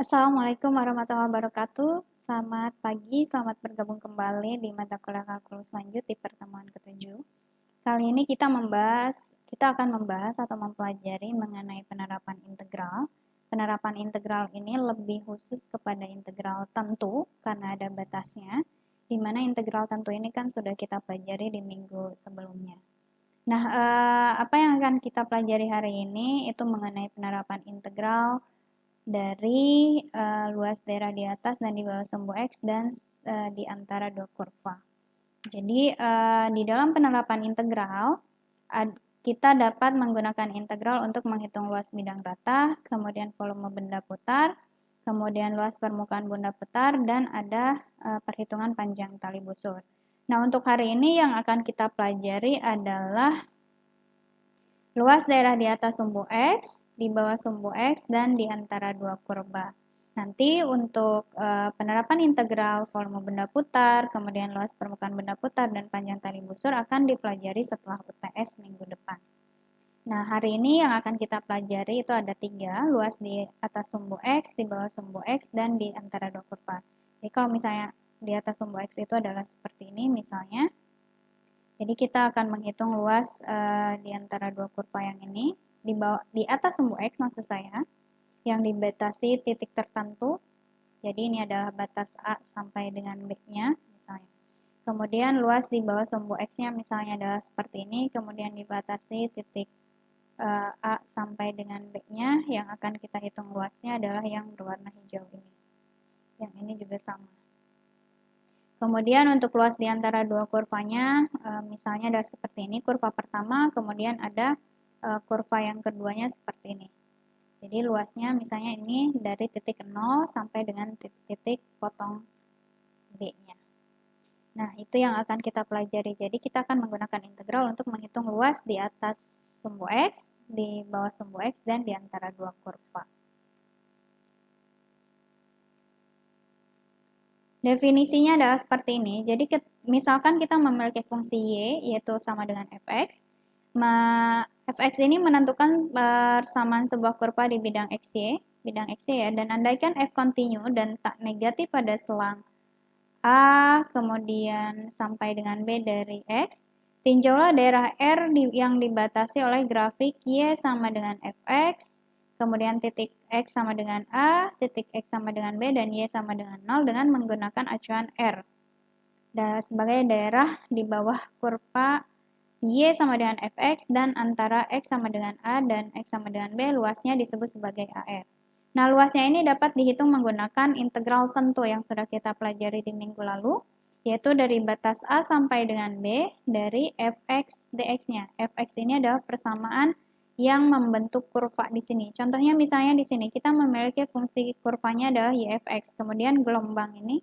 Assalamualaikum warahmatullahi wabarakatuh. Selamat pagi, selamat bergabung kembali di mata kuliah kalkulus lanjut di pertemuan ketujuh. Kali ini kita akan membahas atau mempelajari mengenai penerapan integral. Penerapan integral ini lebih khusus kepada integral tentu karena ada batasnya, di mana integral tentu ini kan sudah kita pelajari di minggu sebelumnya. Nah, apa yang akan kita pelajari hari ini itu mengenai penerapan integral dari luas daerah di atas dan di bawah sumbu X dan di antara dua kurva. Jadi di dalam penerapan integral kita dapat menggunakan integral untuk menghitung luas bidang rata, kemudian volume benda putar, kemudian luas permukaan benda putar, dan ada perhitungan panjang tali busur. Nah, untuk hari ini yang akan kita pelajari adalah luas daerah di atas sumbu X, di bawah sumbu X, dan di antara dua kurva. Nanti untuk penerapan integral volume benda putar, kemudian luas permukaan benda putar, dan panjang tali busur akan dipelajari setelah UTS minggu depan. Nah, hari ini yang akan kita pelajari itu ada 3, luas di atas sumbu X, di bawah sumbu X, dan di antara dua kurva. Jadi kalau misalnya di atas sumbu X itu adalah seperti ini misalnya. Jadi kita akan menghitung luas di antara dua kurva yang ini, di atas sumbu X maksud saya, yang dibatasi titik tertentu. Jadi ini adalah batas A sampai dengan B-nya misalnya. Kemudian luas di bawah sumbu X-nya misalnya adalah seperti ini, kemudian dibatasi titik A sampai dengan B-nya, yang akan kita hitung luasnya adalah yang berwarna hijau ini. Yang ini juga sama. Kemudian untuk luas di antara dua kurvanya, misalnya ada seperti ini, kurva pertama, kemudian ada kurva yang keduanya seperti ini. Jadi luasnya misalnya ini dari titik 0 sampai dengan titik potong B-nya. Nah, itu yang akan kita pelajari. Jadi kita akan menggunakan integral untuk menghitung luas di atas sumbu X, di bawah sumbu X, dan di antara dua kurva. Definisinya adalah seperti ini. Jadi misalkan kita memiliki fungsi y yaitu sama dengan fx. Fx ini menentukan persamaan sebuah kurva di bidang xy ya, dan andaikan f kontinu dan tak negatif pada selang A kemudian sampai dengan B dari X, tinjaulah daerah R yang dibatasi oleh grafik Y sama dengan fx, kemudian titik X sama dengan A, titik X sama dengan B, dan Y sama dengan 0 dengan menggunakan acuan R. Dan sebagai daerah di bawah kurva Y sama dengan fx dan antara X sama dengan A dan X sama dengan B luasnya disebut sebagai AR. Nah, luasnya ini dapat dihitung menggunakan integral tentu yang sudah kita pelajari di minggu lalu, yaitu dari batas A sampai dengan B dari fx dx-nya. Fx ini adalah persamaan yang membentuk kurva di sini. Contohnya misalnya di sini kita memiliki fungsi kurvanya adalah yfx, kemudian gelombang ini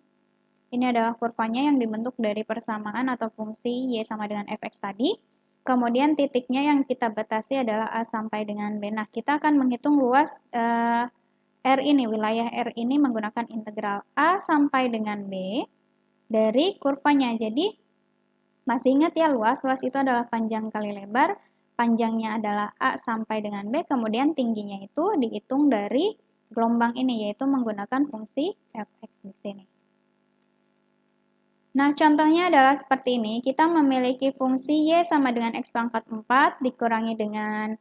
adalah kurvanya yang dibentuk dari persamaan atau fungsi y sama dengan fx tadi. Kemudian titiknya yang kita batasi adalah A sampai dengan B. Nah, kita akan menghitung luas R ini, wilayah R ini menggunakan integral A sampai dengan B dari kurvanya. Jadi, masih ingat ya, luas itu adalah panjang kali lebar, panjangnya adalah A sampai dengan B, kemudian tingginya itu dihitung dari gelombang ini, yaitu menggunakan fungsi fx di sini. Nah, contohnya adalah seperti ini. Kita memiliki fungsi y sama dengan x pangkat 4 dikurangi dengan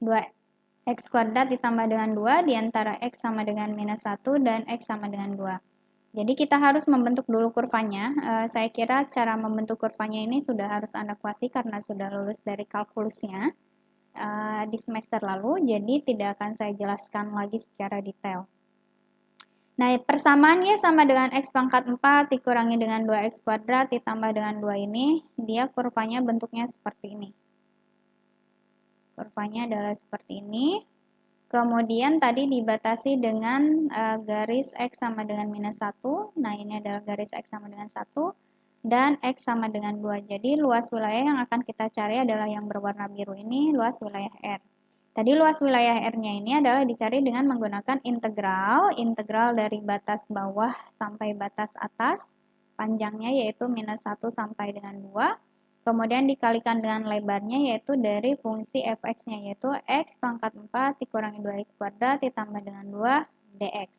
2x kuadrat ditambah dengan 2 diantara x sama dengan minus 1 dan x sama dengan 2. Jadi kita harus membentuk dulu kurvanya. Saya kira cara membentuk kurvanya ini sudah harus Anda kuasai karena sudah lulus dari kalkulusnya di semester lalu. Jadi tidak akan saya jelaskan lagi secara detail. Nah, persamaannya sama dengan x pangkat 4 dikurangi dengan 2x kuadrat ditambah dengan 2 ini, dia kurvanya bentuknya seperti ini. Kurvanya adalah seperti ini. Kemudian tadi dibatasi dengan garis x sama dengan minus 1. Nah, ini adalah garis x sama dengan 1. Dan x sama dengan 2. Jadi, luas wilayah yang akan kita cari adalah yang berwarna biru ini, luas wilayah R. Tadi luas wilayah R-nya ini adalah dicari dengan menggunakan integral dari batas bawah sampai batas atas, panjangnya yaitu minus 1 sampai dengan 2. kemudian dikalikan dengan lebarnya yaitu dari fungsi fx-nya yaitu x pangkat 4 dikurangi 2x kuadrat ditambah dengan 2 dx.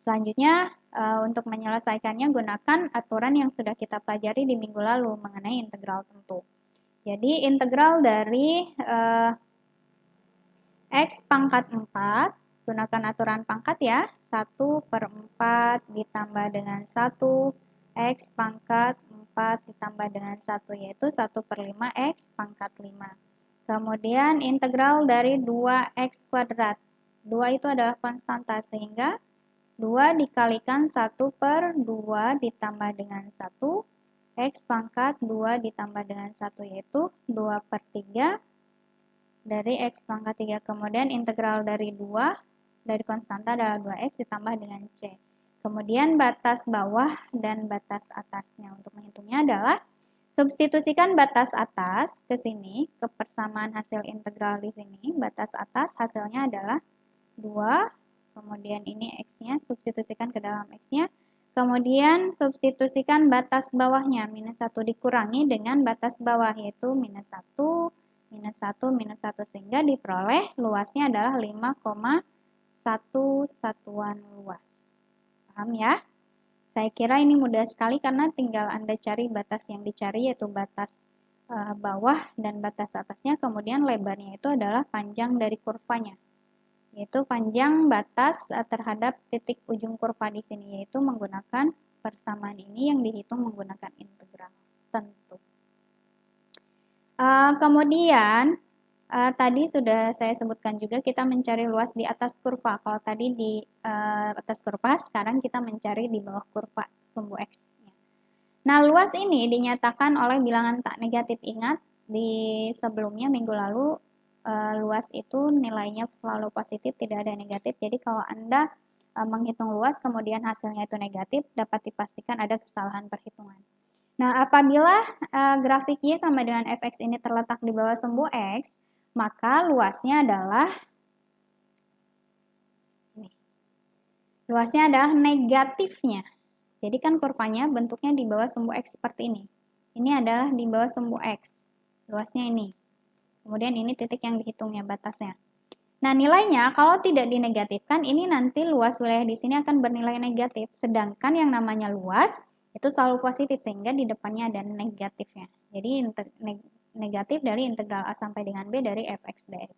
Selanjutnya untuk menyelesaikannya gunakan aturan yang sudah kita pelajari di minggu lalu mengenai integral tentu. Jadi integral dari x pangkat 4, gunakan aturan pangkat ya, 1/4 ditambah dengan 1 x pangkat 4 ditambah dengan 1 yaitu 1/5 x pangkat 5. Kemudian integral dari 2x kuadrat. 2 itu adalah konstanta sehingga 2 dikalikan 1/2 ditambah dengan 1 x pangkat 2 ditambah dengan 1 yaitu 2/3 dari x pangkat 3. Kemudian integral dari 2 dari konstanta adalah 2x ditambah dengan c. Kemudian batas bawah dan batas atasnya. Untuk menghitungnya adalah substitusikan batas atas ke sini, ke persamaan hasil integral di sini. Batas atas hasilnya adalah 2, kemudian ini x-nya, substitusikan ke dalam x-nya. Kemudian substitusikan batas bawahnya, minus 1 dikurangi dengan batas bawah, yaitu minus 1, minus 1, minus 1, sehingga diperoleh luasnya adalah 5,1 satuan luas. Paham ya? Saya kira ini mudah sekali karena tinggal Anda cari batas yang dicari, yaitu batas bawah dan batas atasnya, kemudian lebarnya itu adalah panjang dari kurvanya, yaitu panjang batas terhadap titik ujung kurva di sini, yaitu menggunakan persamaan ini yang dihitung menggunakan integral tentu. Kemudian tadi sudah saya sebutkan juga kita mencari luas di atas kurva. Kalau tadi di atas kurva, sekarang kita mencari di bawah kurva sumbu x. Nah, luas ini dinyatakan oleh bilangan tak negatif. Ingat di sebelumnya minggu lalu luas itu nilainya selalu positif, tidak ada negatif. Jadi kalau Anda menghitung luas kemudian hasilnya itu negatif, dapat dipastikan ada kesalahan perhitungan. Nah, apabila grafik Y sama dengan fx ini terletak di bawah sumbu x, maka luasnya adalah ini. Luasnya adalah negatifnya. Jadi kan kurvanya bentuknya di bawah sumbu x seperti ini. Ini adalah di bawah sumbu x. Luasnya ini. Kemudian ini titik yang dihitungnya batasnya. Nah, nilainya kalau tidak dinegatifkan, ini nanti luas wilayah di sini akan bernilai negatif. Sedangkan yang namanya luas itu selalu positif sehingga di depannya ada negatifnya. Jadi negatif dari integral A sampai dengan B dari fx dx.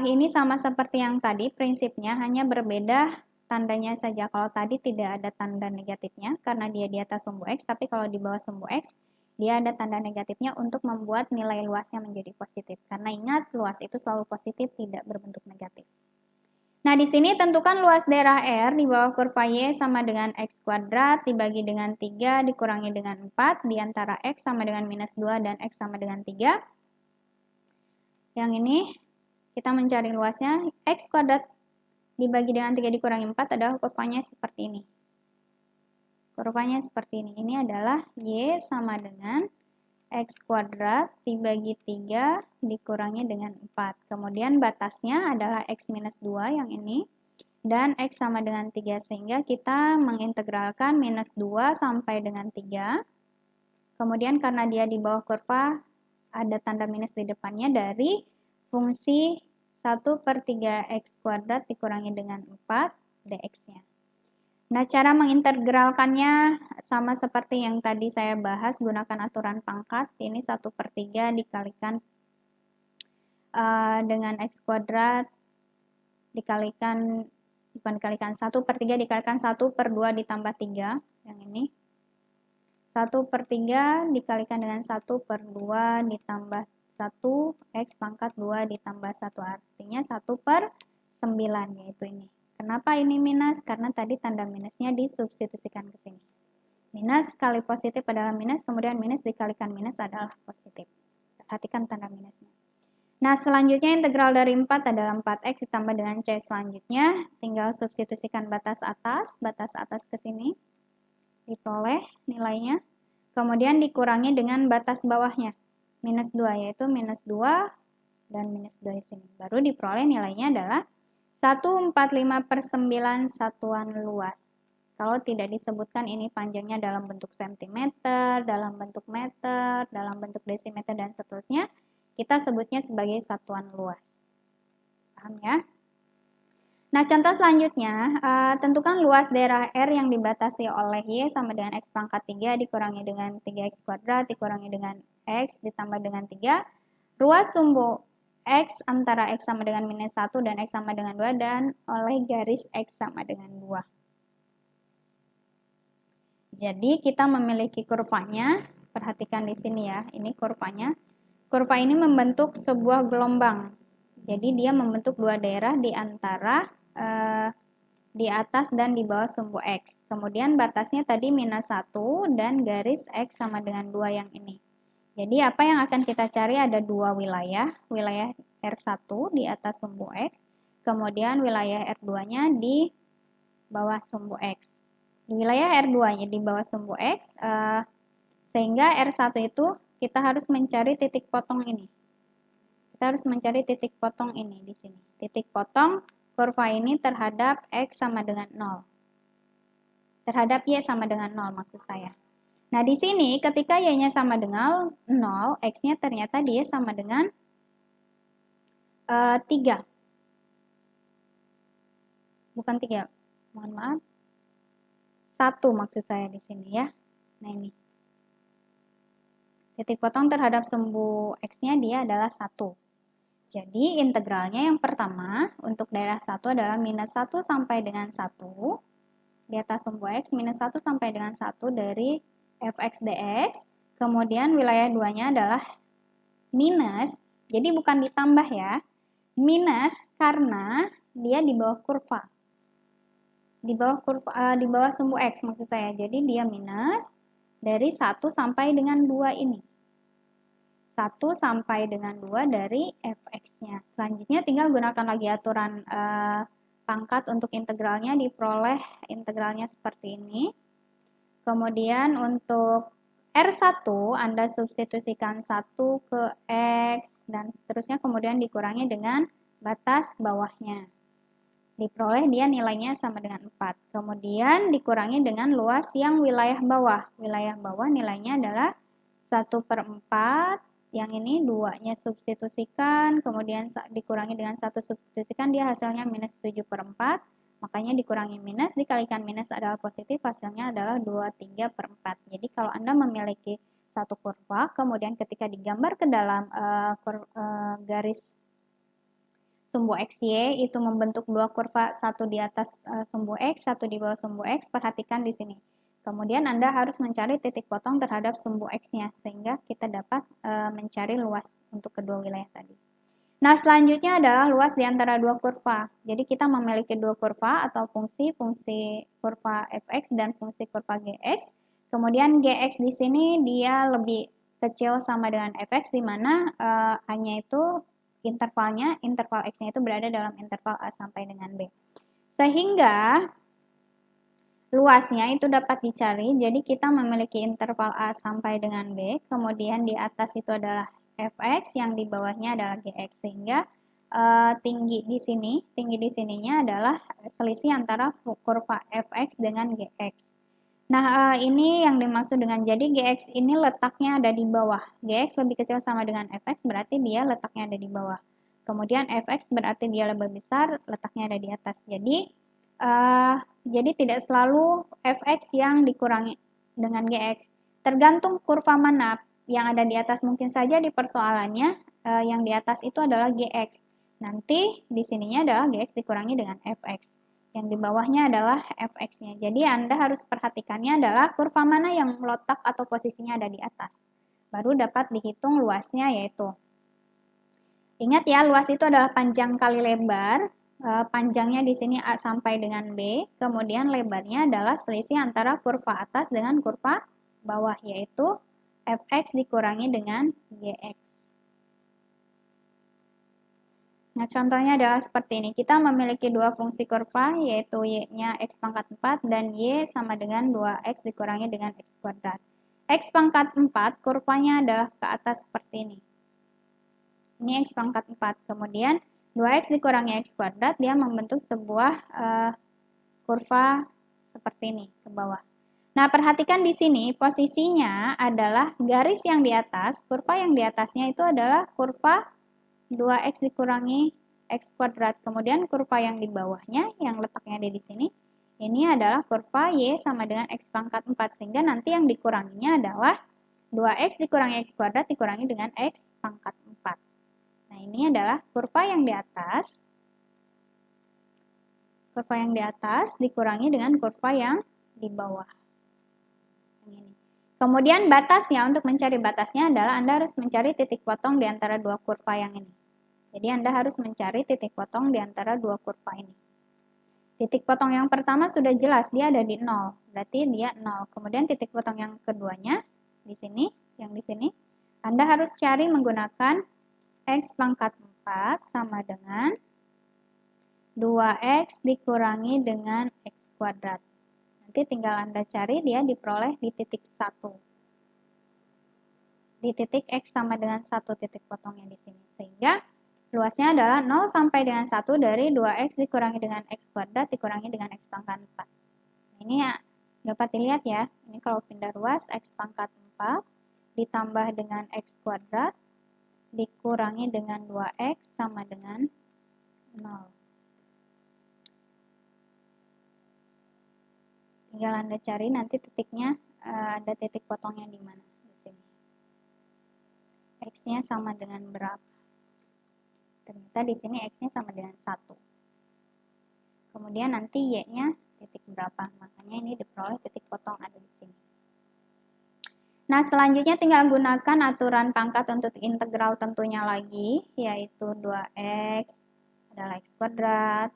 Ini sama seperti yang tadi, prinsipnya hanya berbeda tandanya saja. Kalau tadi tidak ada tanda negatifnya karena dia di atas sumbu x, tapi kalau di bawah sumbu x dia ada tanda negatifnya untuk membuat nilai luasnya menjadi positif. Karena ingat, luas itu selalu positif, tidak berbentuk negatif. Nah, di sini tentukan luas daerah R di bawah kurva Y sama dengan X kuadrat dibagi dengan 3 dikurangi dengan 4 di antara X sama dengan minus 2 dan X sama dengan 3. Yang ini kita mencari luasnya, X kuadrat dibagi dengan 3 dikurangi 4 adalah kurvanya seperti ini. Kurvanya seperti ini. Ini adalah Y sama dengan X kuadrat dibagi 3 dikurangi dengan 4. Kemudian batasnya adalah X minus 2 yang ini. Dan X sama dengan 3. Sehingga kita mengintegralkan minus 2 sampai dengan 3. Kemudian karena dia di bawah kurva, ada tanda minus di depannya dari fungsi 1/3 X kuadrat dikurangi dengan 4 dx-nya. Nah, cara mengintegralkannya sama seperti yang tadi saya bahas, gunakan aturan pangkat. Ini 1/3 dikalikan dengan X kuadrat dikalikan, bukan dikalikan, 1/3 dikalikan 1/2 ditambah 3, yang ini. 1/3 dikalikan dengan 1/2 ditambah 1, X pangkat 2 ditambah 1, artinya 1/9, yaitu ini. Kenapa ini minus? Karena tadi tanda minusnya disubstitusikan ke sini. Minus kali positif adalah minus, kemudian minus dikalikan minus adalah positif. Perhatikan tanda minusnya. Nah, selanjutnya integral dari 4 adalah 4x ditambah dengan c. Selanjutnya tinggal substitusikan batas atas ke sini. Diperoleh nilainya. Kemudian dikurangi dengan batas bawahnya. Minus 2, yaitu minus 2 dan minus 2 di sini. Baru diperoleh nilainya adalah 145/9 satuan luas. Kalau tidak disebutkan ini panjangnya dalam bentuk sentimeter, dalam bentuk meter, dalam bentuk desimeter, dan seterusnya, kita sebutnya sebagai satuan luas. Paham ya? Nah, contoh selanjutnya, tentukan luas daerah R yang dibatasi oleh Y sama dengan X pangkat 3 dikurangi dengan 3X kuadrat dikurangi dengan X ditambah dengan 3. Ruas sumbu X antara X sama dengan minus 1 dan X sama dengan 2 dan oleh garis X sama dengan 2. Jadi kita memiliki kurvanya, perhatikan di sini ya, ini kurvanya. Kurva ini membentuk sebuah gelombang. Jadi dia membentuk dua daerah di antara di atas dan di bawah sumbu X. Kemudian batasnya tadi minus 1 dan garis X sama dengan 2 yang ini. Jadi apa yang akan kita cari ada dua wilayah, wilayah R1 di atas sumbu X, kemudian wilayah R2-nya di bawah sumbu X. Di wilayah R2-nya di bawah sumbu X, sehingga R1 itu kita harus mencari titik potong ini. Kita harus mencari titik potong ini di sini. Titik potong kurva ini terhadap X sama dengan 0. Terhadap Y sama dengan 0 maksud saya. Nah, di sini ketika Y-nya sama dengan 0, X-nya ternyata dia sama dengan 3. Bukan 3, mohon maaf. 1 maksud saya di sini ya. Nah, ini. Titik potong terhadap sumbu X-nya dia adalah 1. Jadi, integralnya yang pertama untuk daerah 1 adalah minus 1 sampai dengan 1 di atas sumbu X, minus 1 sampai dengan 1 dari fx dx. Kemudian wilayah 2-nya adalah minus, jadi bukan ditambah ya, minus karena dia di bawah kurva. Di bawah sumbu X maksud saya. Jadi dia minus dari 1 sampai dengan 2 ini. 1 sampai dengan 2 dari fx-nya. Selanjutnya tinggal gunakan lagi aturan pangkat untuk integralnya, diperoleh integralnya seperti ini. Kemudian untuk R1 Anda substitusikan 1 ke X dan seterusnya, kemudian dikurangi dengan batas bawahnya. Diperoleh dia nilainya sama dengan 4. Kemudian dikurangi dengan luas yang wilayah bawah. Wilayah bawah nilainya adalah 1/4. Yang ini 2-nya substitusikan, kemudian dikurangi dengan 1 substitusikan, dia hasilnya minus 7/4. Makanya dikurangi minus, dikalikan minus adalah positif, hasilnya adalah 23/4. Jadi kalau Anda memiliki satu kurva, kemudian ketika digambar ke dalam garis sumbu XY itu membentuk dua kurva, satu di atas sumbu X, satu di bawah sumbu X, perhatikan di sini. Kemudian Anda harus mencari titik potong terhadap sumbu X-nya, sehingga kita dapat mencari luas untuk kedua wilayah tadi. Nah, selanjutnya adalah luas di antara dua kurva. Jadi kita memiliki dua kurva atau fungsi kurva fx dan fungsi kurva gx. Kemudian gx di sini dia lebih kecil sama dengan fx, di mana hanya itu interval x-nya itu berada dalam interval A sampai dengan B. Sehingga luasnya itu dapat dicari, jadi kita memiliki interval A sampai dengan B, kemudian di atas itu adalah fx, yang di bawahnya adalah gx, sehingga tinggi di sininya adalah selisih antara kurva fx dengan gx. Nah, ini yang dimaksud dengan jadi gx ini letaknya ada di bawah. Gx lebih kecil sama dengan fx, berarti dia letaknya ada di bawah. Kemudian fx berarti dia lebih besar, letaknya ada di atas. Jadi tidak selalu fx yang dikurangi dengan gx. Tergantung kurva mana yang ada di atas. Mungkin saja di persoalannya yang di atas itu adalah gx. Nanti di sininya adalah gx dikurangi dengan fx. Yang di bawahnya adalah fx-nya. Jadi Anda harus perhatikannya adalah kurva mana yang letak atau posisinya ada di atas. Baru dapat dihitung luasnya, yaitu. Ingat ya, luas itu adalah panjang kali lebar. Panjangnya di sini A sampai dengan B. Kemudian lebarnya adalah selisih antara kurva atas dengan kurva bawah, yaitu fx dikurangi dengan gx. Nah, contohnya adalah seperti ini. Kita memiliki dua fungsi kurva, yaitu y-nya x pangkat 4 dan y sama dengan 2x dikurangi dengan x kuadrat. X pangkat 4 kurvanya adalah ke atas seperti ini. Ini x pangkat 4. Kemudian 2x dikurangi x kuadrat, dia membentuk sebuah kurva seperti ini ke bawah. Nah, perhatikan di sini posisinya adalah garis yang di atas, kurva yang di atasnya itu adalah kurva 2x dikurangi x kuadrat. Kemudian kurva yang di bawahnya yang letaknya ada di sini, ini adalah kurva y sama dengan x pangkat 4. Sehingga nanti yang dikuranginya adalah 2x dikurangi x kuadrat dikurangi dengan x pangkat 4. Nah, ini adalah kurva yang di atas. Kurva yang di atas dikurangi dengan kurva yang di bawah. Ini. Kemudian batasnya, untuk mencari batasnya adalah Anda harus mencari titik potong di antara dua kurva yang ini. Jadi Anda harus mencari titik potong di antara dua kurva ini. Titik potong yang pertama sudah jelas, dia ada di 0. Berarti dia 0. Kemudian titik potong yang keduanya, di sini, yang di sini, Anda harus cari menggunakan x pangkat 4 sama dengan 2x dikurangi dengan x kuadrat. Nanti tinggal Anda cari, dia diperoleh di titik 1. Di titik x sama dengan 1 titik potongnya di sini. Sehingga luasnya adalah 0 sampai dengan 1 dari 2x dikurangi dengan x kuadrat dikurangi dengan x pangkat 4. Ini ya, dapat dilihat ya. Ini kalau pindah ruas, x pangkat 4 ditambah dengan x kuadrat dikurangi dengan 2x sama dengan 0. Tinggal Anda cari nanti titiknya, ada titik potongnya di mana. Di sini. X-nya sama dengan berapa? Ternyata di sini X-nya sama dengan 1. Kemudian nanti Y-nya titik berapa? Makanya ini diperoleh titik potong ada di sini. Nah, selanjutnya tinggal gunakan aturan pangkat untuk integral tentunya lagi, yaitu 2x adalah x kuadrat,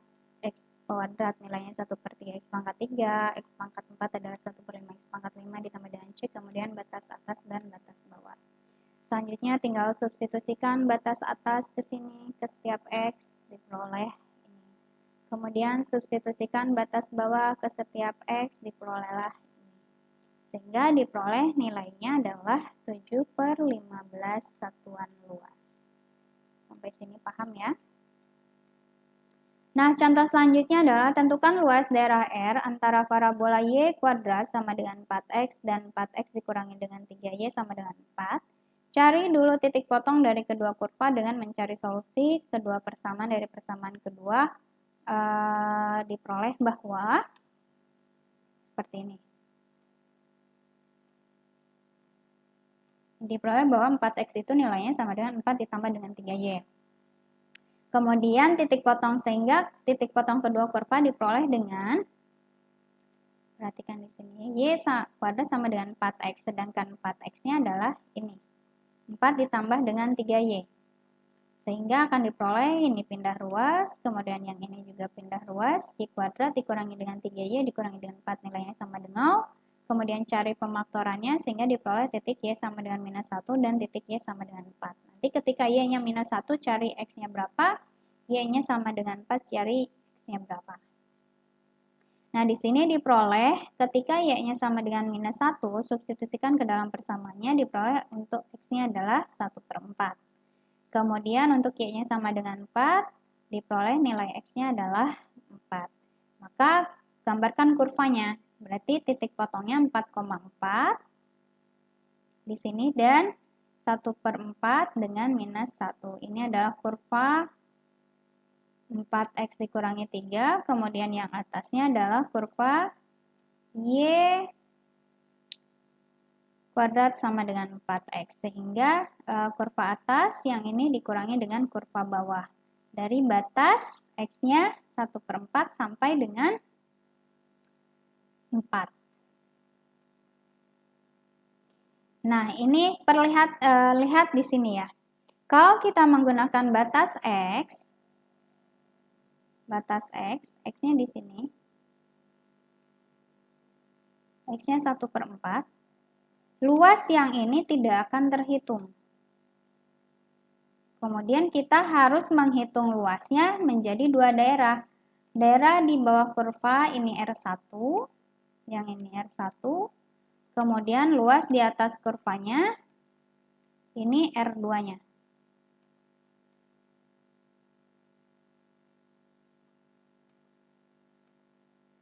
x kuadrat nilainya 1/3 x pangkat 3, x pangkat 4 adalah 1/5 x pangkat 5 ditambah dengan C, kemudian batas atas dan batas bawah. Selanjutnya tinggal substitusikan batas atas ke sini, ke setiap x diperoleh ini. Kemudian substitusikan batas bawah ke setiap x diperolehlah ini. Sehingga diperoleh nilainya adalah 7/15 satuan luas. Sampai sini paham ya? Nah, contoh selanjutnya adalah tentukan luas daerah R antara parabola Y kuadrat sama dengan 4X dan 4X dikurangi dengan 3Y sama dengan 4. Cari dulu titik potong dari kedua kurva dengan mencari solusi kedua persamaan dari persamaan kedua. Diperoleh bahwa seperti ini. Diperoleh bahwa 4X itu nilainya sama dengan 4 ditambah dengan 3Y. Kemudian titik potong, sehingga titik potong kedua kurva diperoleh dengan, perhatikan di sini, Y kuadrat sama dengan 4X, sedangkan 4X-nya adalah ini, 4 ditambah dengan 3Y. Sehingga akan diperoleh ini pindah ruas, kemudian yang ini juga pindah ruas, Y kuadrat dikurangi dengan 3Y dikurangi dengan 4 nilainya sama dengan 0. Kemudian cari pemaktorannya sehingga diperoleh titik Y sama dengan -1 dan titik Y sama dengan 4. Nanti ketika Y-nya -1 cari X-nya berapa, Y-nya sama dengan 4 cari X-nya berapa. Nah, di sini diperoleh ketika Y-nya sama dengan -1, substitusikan ke dalam persamaannya, diperoleh untuk X-nya adalah 1/4. Kemudian untuk Y-nya sama dengan 4, diperoleh nilai X-nya adalah 4. Maka gambarkan kurvanya. Berarti titik potongnya 4,4 di sini dan 1/4 dengan -1. Ini adalah kurva 4X dikurangi 3, kemudian yang atasnya adalah kurva Y kuadrat sama dengan 4X. Sehingga kurva atas yang ini dikurangi dengan kurva bawah. Dari batas X-nya 1/4 sampai dengan 4. Nah, ini lihat di sini ya. Kalau kita menggunakan batas X-nya di sini, X-nya 1/4, luas yang ini tidak akan terhitung. Kemudian kita harus menghitung luasnya menjadi dua daerah. Daerah di bawah kurva ini R1, yang ini R1, kemudian luas di atas kurvanya ini R2-nya.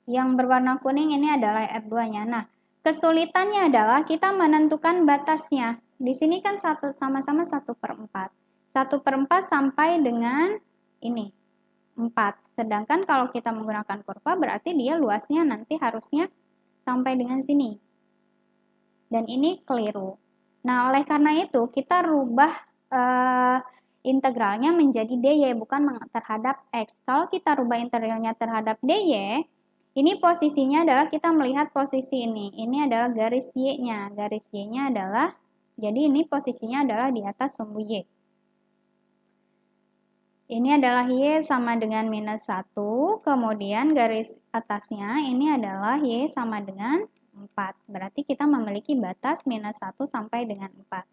Yang berwarna kuning ini adalah F2-nya. Nah, kesulitannya adalah kita menentukan batasnya. Di sini kan sama-sama 1/4. 1/4 sampai dengan ini, 4. Sedangkan kalau kita menggunakan kurva berarti dia luasnya nanti harusnya sampai dengan sini. Dan ini keliru. Nah, oleh karena itu kita rubah integralnya menjadi dy bukan terhadap x. Kalau kita rubah integralnya terhadap dy, ini posisinya adalah kita melihat posisi ini. Ini adalah garis y-nya. Garis y-nya adalah, jadi ini posisinya adalah di atas sumbu y. Ini adalah y sama dengan minus 1, kemudian garis atasnya ini adalah y sama dengan 4. Berarti kita memiliki batas minus 1 sampai dengan 4.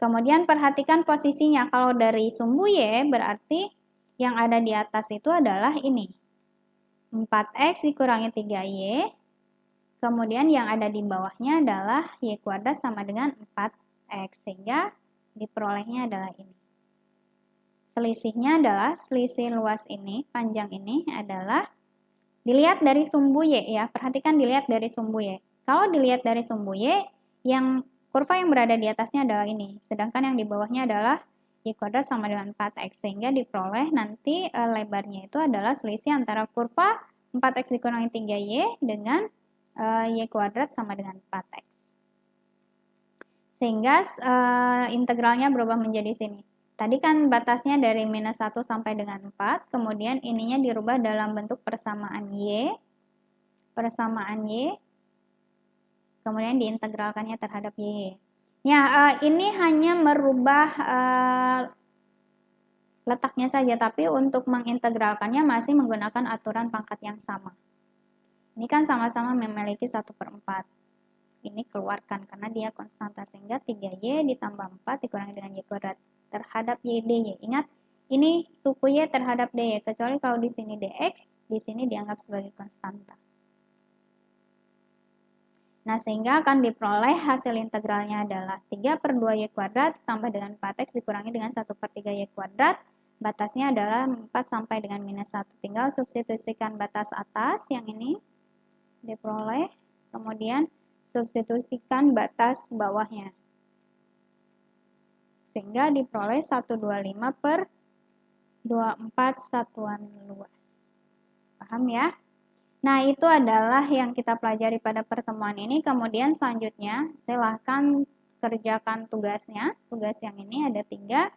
Kemudian perhatikan posisinya, kalau dari sumbu y berarti yang ada di atas itu adalah ini. 4x dikurangi 3y, kemudian yang ada di bawahnya adalah y kuadrat sama dengan 4x, sehingga diperolehnya adalah ini. Selisihnya adalah selisih luas ini, panjang ini adalah dilihat dari sumbu y ya. Perhatikan dilihat dari sumbu y. Kalau dilihat dari sumbu y, yang kurva yang berada di atasnya adalah ini. Sedangkan yang di bawahnya adalah y kuadrat sama dengan 4x. Sehingga diperoleh nanti lebarnya itu adalah selisih antara kurva 4x dikurangi 3y dengan y kuadrat sama dengan 4x. Sehingga integralnya berubah menjadi sini. Tadi kan batasnya dari minus 1 sampai dengan 4, kemudian ininya dirubah dalam bentuk persamaan y, kemudian diintegralkannya terhadap y. Ya, ini hanya merubah letaknya saja, tapi untuk mengintegralkannya masih menggunakan aturan pangkat yang sama. Ini kan sama-sama memiliki 1/4. Ini keluarkan karena dia konstanta, sehingga 3y ditambah 4 dikurangi dengan y kuadrat terhadap y dy. Ingat, ini suku y terhadap dy, kecuali kalau di sini dx, di sini dianggap sebagai konstanta. Nah, sehingga akan diperoleh hasil integralnya adalah 3/2y kuadrat tambah dengan 4x dikurangi dengan 1/3 y kuadrat. Batasnya adalah 4 sampai dengan minus 1. Tinggal substitusikan batas atas yang ini diperoleh, kemudian substitusikan batas bawahnya. Sehingga diperoleh 125/24 satuan luas. Paham ya? Nah, itu adalah yang kita pelajari pada pertemuan ini. Kemudian selanjutnya, silahkan kerjakan tugasnya. Tugas yang ini ada 3.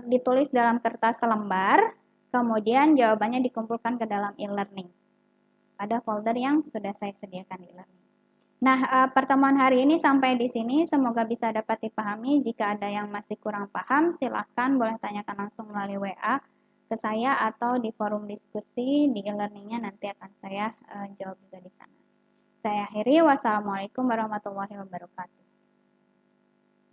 Ditulis dalam kertas selembar, kemudian jawabannya dikumpulkan ke dalam e-learning. Pada folder yang sudah saya sediakan di e-learning. Nah, pertemuan hari ini sampai di sini, semoga bisa dapat dipahami. Jika ada yang masih kurang paham, silahkan boleh tanyakan langsung melalui WA ke saya atau di forum diskusi di e-learningnya, nanti akan saya jawab juga di sana. Saya akhiri, wassalamualaikum warahmatullahi wabarakatuh.